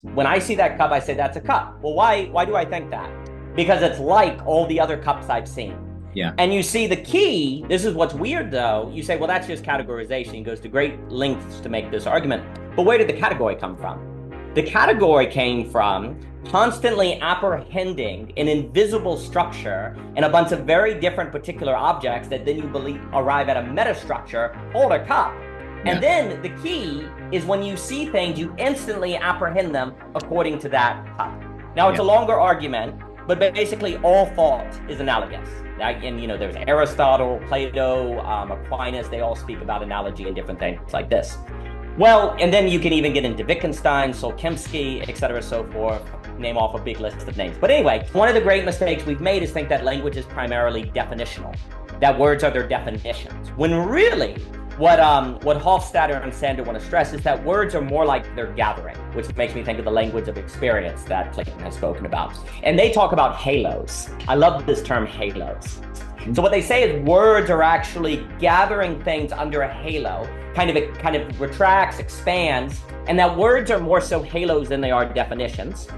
When I see that cup, I say that's a cup. Well, why do I think that? Because it's like all the other cups I've seen. Yeah. And you see the key, this is what's weird though. You say, well, that's just categorization. He goes to great lengths to make this argument. But where did the category come from? The category came from constantly apprehending an invisible structure in a bunch of very different particular objects that then you believe arrive at a metastructure called a cup. Yeah. And then the key is when you see things, you instantly apprehend them according to that cup. Now, it's a longer argument, but basically all thought is analogous. And, there's Aristotle, Plato, Aquinas, they all speak about analogy and different things like this. Well, and then you can even get into Wittgenstein, Solzhenitsyn, et cetera, so forth, name off a big list of names. But anyway, one of the great mistakes we've made is think that language is primarily definitional, that words are their definitions, when really what Hofstadter and Sander want to stress is that words are more like their gathering, which makes me think of the language of experience that Clayton has spoken about. And they talk about halos. I love this term halos. So what they say is words are actually gathering things under a halo, kind of retracts, expands, and that words are more so halos than they are definitions.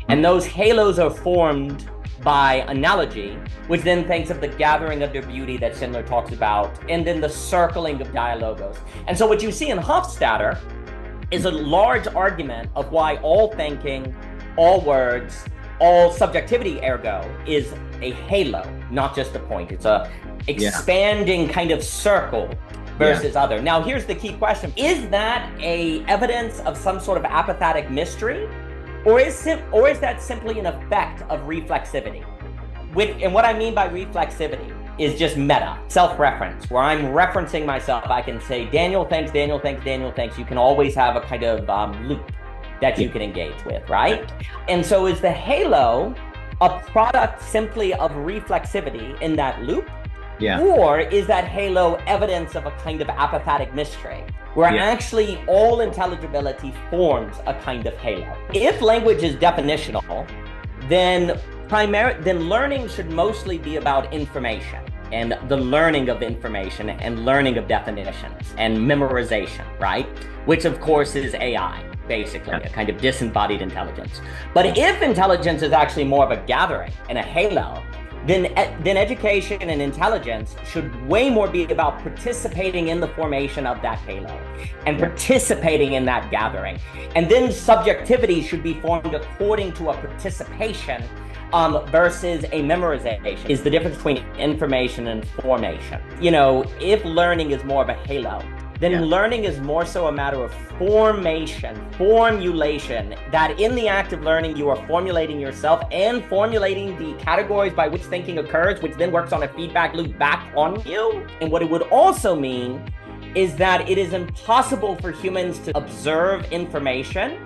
And those halos are formed by analogy, which then thinks of the gathering of their beauty that Schindler talks about, and then the circling of dialogos. And so what you see in Hofstadter is a large argument of why all thinking, all words, all subjectivity, ergo, is a halo, not just a point. It's a expanding kind of circle versus other. Now, here's the key question. Is that a evidence of some sort of apophatic mystery? Or is that simply an effect of reflexivity? And what I mean by reflexivity is just meta, self-reference, where I'm referencing myself. I can say, Daniel thinks, Daniel thinks, Daniel thinks. You can always have a kind of loop that you can engage with, right? And so is the halo a product simply of reflexivity in that loop? Yeah. Or is that halo evidence of a kind of apophatic mystery, where actually all intelligibility forms a kind of halo? If language is definitional, then learning should mostly be about information and the learning of information and learning of definitions and memorization, right? Which of course is AI, basically, a kind of disembodied intelligence. But if intelligence is actually more of a gathering and a halo, then education and intelligence should way more be about participating in the formation of that halo and participating in that gathering. And then subjectivity should be formed according to a participation versus a memorization. Is the difference between information and formation. If learning is more of a halo, then learning is more so a matter of formulation, that in the act of learning, you are formulating yourself and formulating the categories by which thinking occurs, which then works on a feedback loop back on you. And what it would also mean is that it is impossible for humans to observe information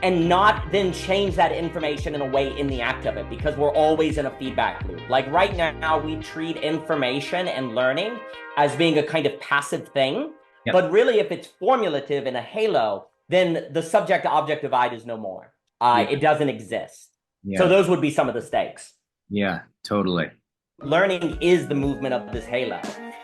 and not then change that information in a way in the act of it, because we're always in a feedback loop. Like right now, we treat information and learning as being a kind of passive thing. Yep. But really, if it's formulative in a halo, then the subject-object divide is no more. It doesn't exist. So those would be some of the stakes. Yeah, totally. Learning is the movement of this halo.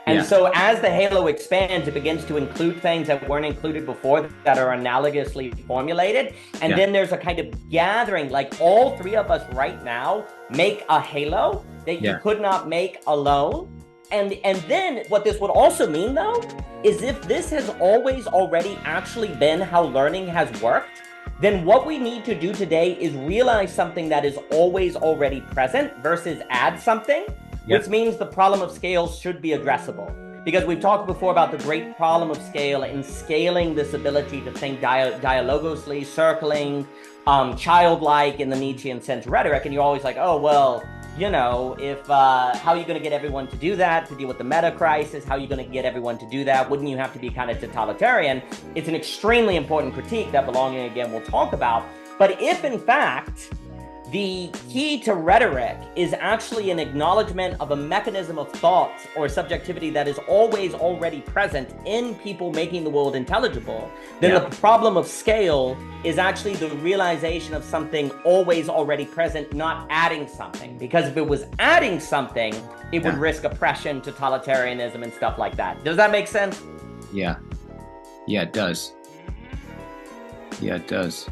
And so as the halo expands, it begins to include things that weren't included before that are analogously formulated. And then there's a kind of gathering, like all three of us right now make a halo that you could not make alone. And then what this would also mean, though, is if this has always already actually been how learning has worked, then what we need to do today is realize something that is always already present versus add something, which means the problem of scale should be addressable. Because we've talked before about the great problem of scale and scaling this ability to think dialogosly, circling, childlike in the Nietzschean sense rhetoric. And you're always like, oh, well, if how are you going to get everyone to do that, to deal with the meta crisis? How are you going to get everyone to do that? Wouldn't you have to be kind of totalitarian? It's an extremely important critique that Belonging Again we'll talk about. But if in fact the key to rhetoric is actually an acknowledgement of a mechanism of thought or subjectivity that is always already present in people making the world intelligible, then the problem of scale is actually the realization of something always already present, not adding something. Because if it was adding something, it would risk oppression, totalitarianism, and stuff like that. Does that make sense? Yeah. Yeah, it does. Yeah, it does.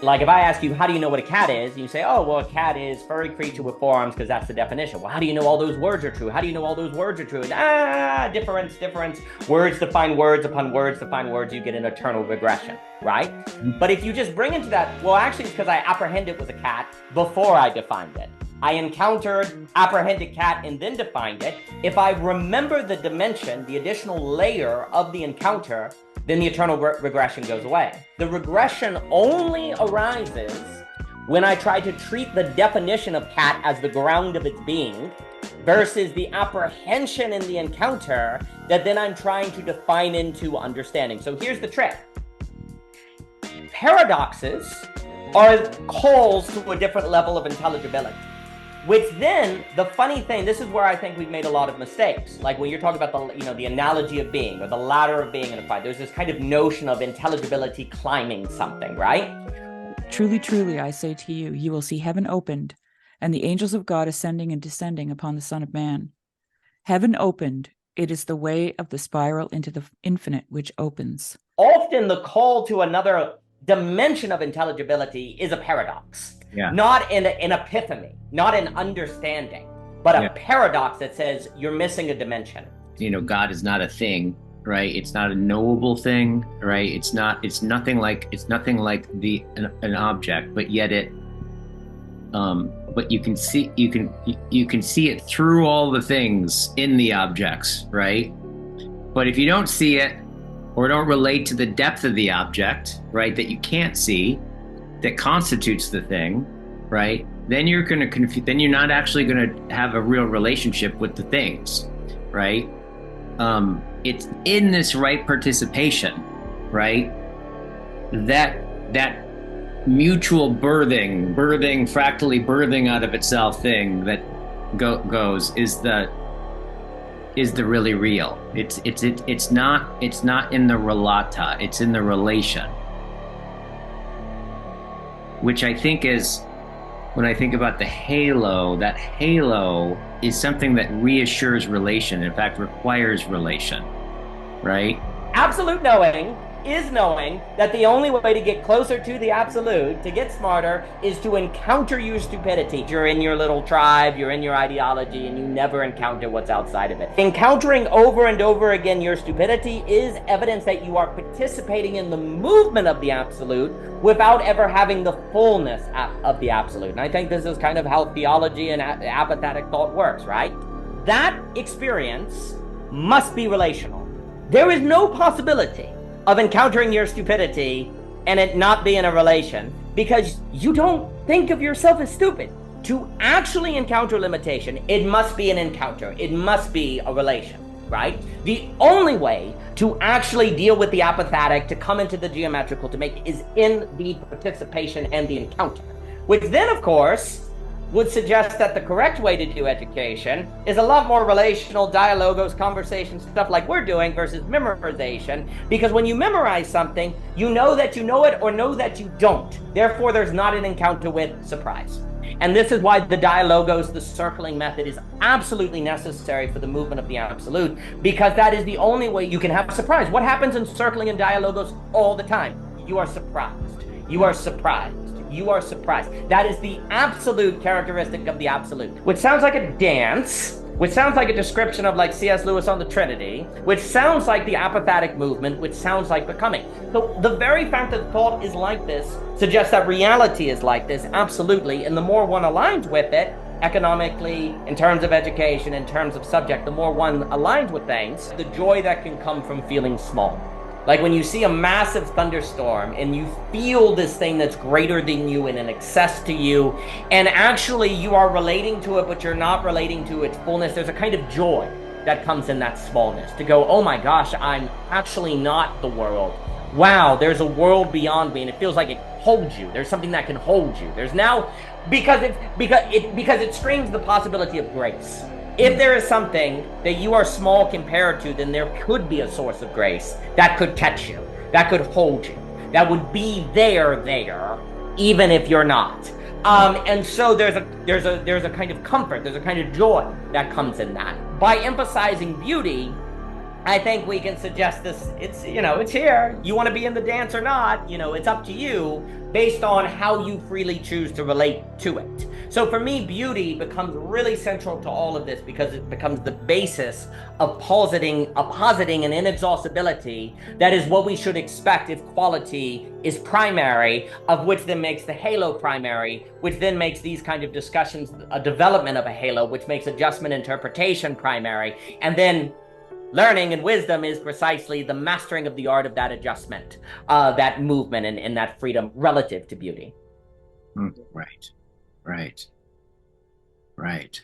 Like if I ask you, how do you know what a cat is? And you say, oh, well, a cat is furry creature with 4 arms because that's the definition. Well, how do you know all those words are true? How do you know all those words are true? And, difference. Words define words upon words define words. You get an eternal regression, right? But if you just bring into that, well, actually, it's because I apprehended it was a cat before I defined it. I encountered, apprehended cat, and then defined it. If I remember the dimension, the additional layer of the encounter, then the eternal regression goes away. The regression only arises when I try to treat the definition of cat as the ground of its being versus the apprehension in the encounter that then I'm trying to define into understanding. So here's the trick. Paradoxes are calls to a different level of intelligibility. Which then, the funny thing, this is where I think we've made a lot of mistakes. Like when you're talking about the analogy of being or the ladder of being in a fight, there's this kind of notion of intelligibility climbing something, right? Truly, truly, I say to you, you will see heaven opened and the angels of God ascending and descending upon the Son of Man. Heaven opened, it is the way of the spiral into the infinite which opens. Often the call to another dimension of intelligibility is a paradox. Yeah. Not an epiphany, not an understanding, but a paradox that says you're missing a dimension. God is not a thing, right? It's not a knowable thing, right? It's nothing like an object, but yet but you can see it through all the things in the objects, right? But if you don't see it or don't relate to the depth of the object, right, that you can't see, that constitutes the thing, right? Then you're going to confuse. Then you're not actually going to have a real relationship with the things, right? It's in this right participation, right? That mutual birthing, fractally birthing out of itself thing that goes is the really real. It's not in the relata. It's in the relation. Which I think is, when I think about the halo, that halo is something that reassures relation, in fact, requires relation, right? Absolute knowing is knowing that the only way to get closer to the absolute, to get smarter, is to encounter your stupidity. You're in your little tribe, you're in your ideology, and you never encounter what's outside of it. Encountering over and over again your stupidity is evidence that you are participating in the movement of the absolute without ever having the fullness of the absolute. And I think this is kind of how theology and apophatic thought works, right? That experience must be relational. There is no possibility of encountering your stupidity and it not being a relation, because you don't think of yourself as stupid. To actually encounter limitation, it must be an encounter. It must be a relation, right? The only way to actually deal with the apophatic, to come into the geometrical, to make, is in the participation and the encounter, which then, of course, would suggest that the correct way to do education is a lot more relational, dialogos, conversation, stuff like we're doing versus memorization. Because when you memorize something, you know that you know it or know that you don't. Therefore, there's not an encounter with surprise. And this is why the dialogos, the circling method, is absolutely necessary for the movement of the absolute, because that is the only way you can have surprise. What happens in circling and dialogos all the time? You are surprised. You are surprised. You are surprised. That is the absolute characteristic of the absolute, which sounds like a dance, which sounds like a description of like C.S. Lewis on the Trinity, which sounds like the apophatic movement, which sounds like becoming. So the very fact that thought is like this suggests that reality is like this, absolutely. And the more one aligns with it, economically, in terms of education, in terms of subject, the more one aligns with things, the joy that can come from feeling small. Like when you see a massive thunderstorm and you feel this thing that's greater than you and in excess to you, and actually you are relating to it, but you're not relating to its fullness, there's a kind of joy that comes in that smallness, to go, oh my gosh, I'm actually not the world. Wow, there's a world beyond me, and it feels like it holds you. There's something that can hold you. There's now, because it screams the possibility of grace. If there is something that you are small compared to, then there could be a source of grace that could catch you, that could hold you, that would be there, even if you're not. And so there's a kind of comfort, there's a kind of joy that comes in that. By emphasizing beauty, I think we can suggest this. It's, it's here. You want to be in the dance or not, it's up to you based on how you freely choose to relate to it. So for me, beauty becomes really central to all of this because it becomes the basis of positing an inexhaustibility that is what we should expect if quality is primary, of which then makes the halo primary, which then makes these kind of discussions a development of a halo, which makes adjustment interpretation primary, and then learning and wisdom is precisely the mastering of the art of that adjustment, that movement and that freedom relative to beauty. Right.